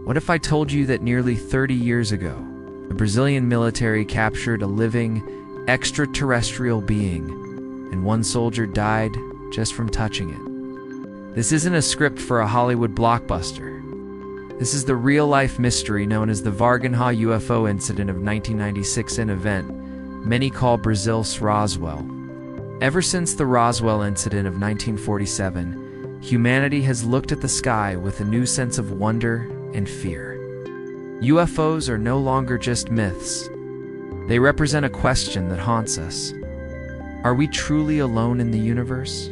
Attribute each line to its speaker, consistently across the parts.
Speaker 1: What if I told you that nearly 30 years ago, the Brazilian military captured a living, extraterrestrial being, and one soldier died just from touching it? This isn't a script for a Hollywood blockbuster. This is the real-life mystery known as the Varginha UFO incident of 1996, an event many call Brazil's Roswell. Ever since the Roswell incident of 1947, humanity has looked at the sky with a new sense of wonder and fear. UFOs are no longer just myths. They represent a question that haunts us. Are we truly alone in the universe?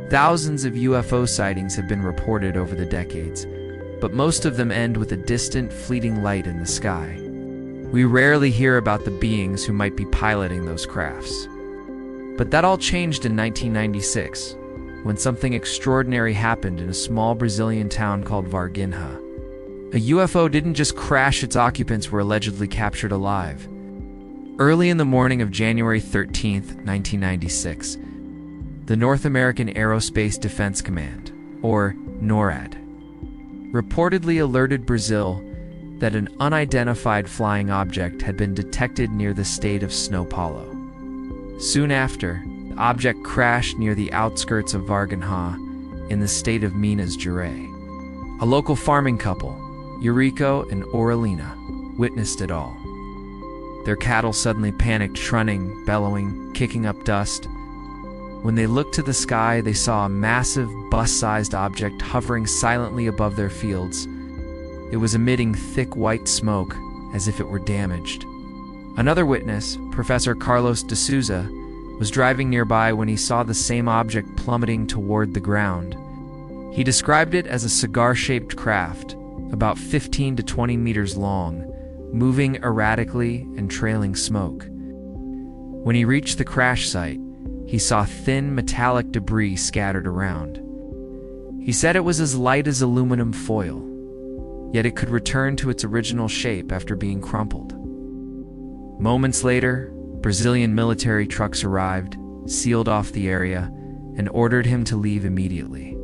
Speaker 1: Thousands of UFO sightings have been reported over the decades, but most of them end with a distant, fleeting light in the sky. We rarely hear about the beings who might be piloting those crafts. But that all changed in 1996, when something extraordinary happened in a small Brazilian town called Varginha. A UFO didn't just crash, its occupants were allegedly captured alive. Early in the morning of January 13, 1996, the North American Aerospace Defense Command, or NORAD, reportedly alerted Brazil that an unidentified flying object had been detected near the state of São Paulo. Soon after, the object crashed near the outskirts of Varginha in the state of Minas Gerais. A local farming couple, Eurico and Aurelina, witnessed it all. Their cattle suddenly panicked, trunning, bellowing, kicking up dust. When they looked to the sky, they saw a massive, bus-sized object hovering silently above their fields. It was emitting thick white smoke, as if it were damaged. Another witness, Professor Carlos de Souza, was driving nearby when he saw the same object plummeting toward the ground. He described it as a cigar-shaped craft, about 15 to 20 meters long, moving erratically and trailing smoke. When he reached the crash site, he saw thin metallic debris scattered around. He said it was as light as aluminum foil, yet it could return to its original shape after being crumpled. Moments later, Brazilian military trucks arrived, sealed off the area, and ordered him to leave immediately.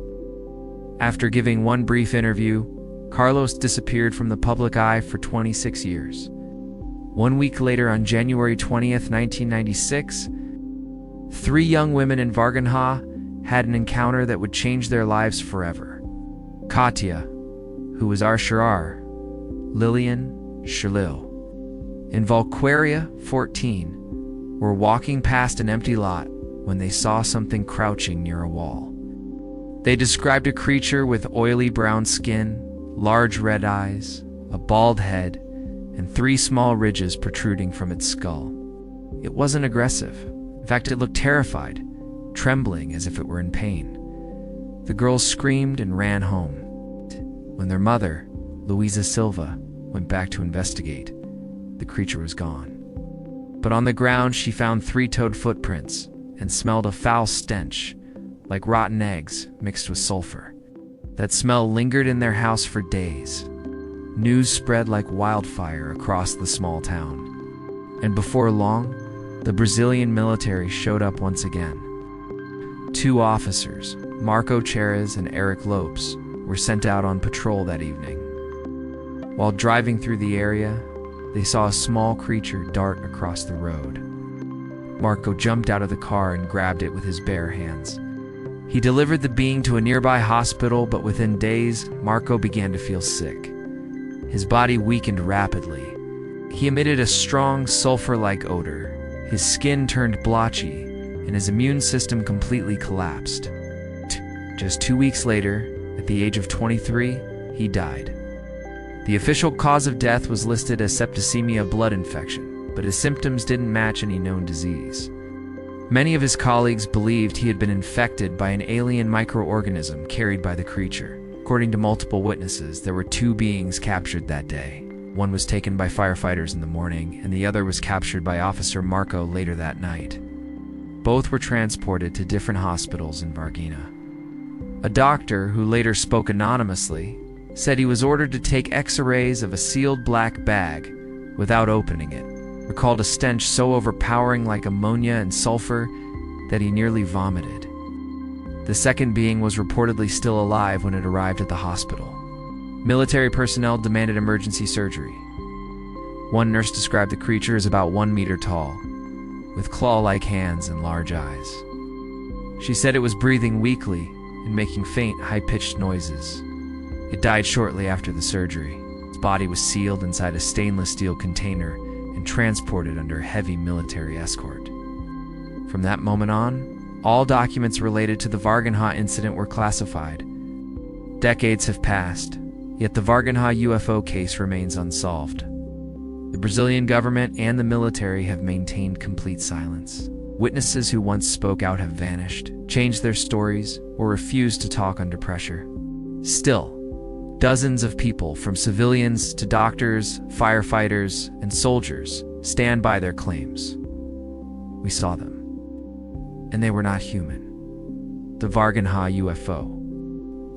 Speaker 1: After giving one brief interview, Carlos disappeared from the public eye for 26 years. 1 week later, on January 20th, 1996, 3 young women in Varginha had an encounter that would change their lives forever. Katia, who was Arsharar, Lillian, Shalil, and Valquaria, 14, were walking past an empty lot when they saw something crouching near a wall. They described a creature with oily brown skin, large red eyes, a bald head, and 3 small ridges protruding from its skull. It wasn't aggressive. In fact, it looked terrified, trembling as if it were in pain. The girls screamed and ran home. When their mother, Luisa Silva, went back to investigate, the creature was gone. But on the ground, she found 3-toed footprints and smelled a foul stench, like rotten eggs mixed with sulfur. That smell lingered in their house for days. News spread like wildfire across the small town. And before long, the Brazilian military showed up once again. 2 officers, Marco Cheres and Eric Lopes, were sent out on patrol that evening. While driving through the area, they saw a small creature dart across the road. Marco jumped out of the car and grabbed it with his bare hands. He delivered the being to a nearby hospital, but within days, Marco began to feel sick. His body weakened rapidly. He emitted a strong sulfur-like odor. His skin turned blotchy, and his immune system completely collapsed. Just 2 weeks later, at the age of 23, he died. The official cause of death was listed as septicemia, blood infection, but his symptoms didn't match any known disease. Many of his colleagues believed he had been infected by an alien microorganism carried by the creature. According to multiple witnesses, there were 2 beings captured that day. One was taken by firefighters in the morning, and the other was captured by Officer Marco later that night. Both were transported to different hospitals in Varginha. A doctor, who later spoke anonymously, said he was ordered to take X-rays of a sealed black bag without opening it, recalled a stench so overpowering like ammonia and sulfur that he nearly vomited. The second being was reportedly still alive when it arrived at the hospital. Military personnel demanded emergency surgery. One nurse described the creature as about 1 meter tall, with claw-like hands and large eyes. She said it was breathing weakly and making faint, high-pitched noises. It died shortly after the surgery. Its body was sealed inside a stainless steel container and transported under heavy military escort. From that moment on, all documents related to the Varginha incident were classified. Decades have passed, yet the Varginha UFO case remains unsolved. The Brazilian government and the military have maintained complete silence. Witnesses who once spoke out have vanished, changed their stories, or refused to talk under pressure. Still, dozens of people, from civilians to doctors, firefighters, and soldiers, stand by their claims. We saw them, and they were not human. The Varginha UFO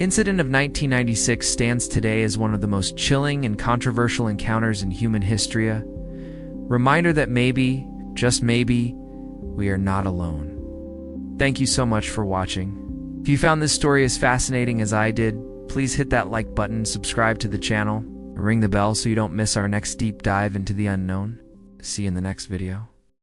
Speaker 1: incident of 1996 stands today as one of the most chilling and controversial encounters in human history. A reminder that maybe, just maybe, we are not alone. Thank you so much for watching. If you found this story as fascinating as I did, please hit that like button, subscribe to the channel, and ring the bell so you don't miss our next deep dive into the unknown. See you in the next video.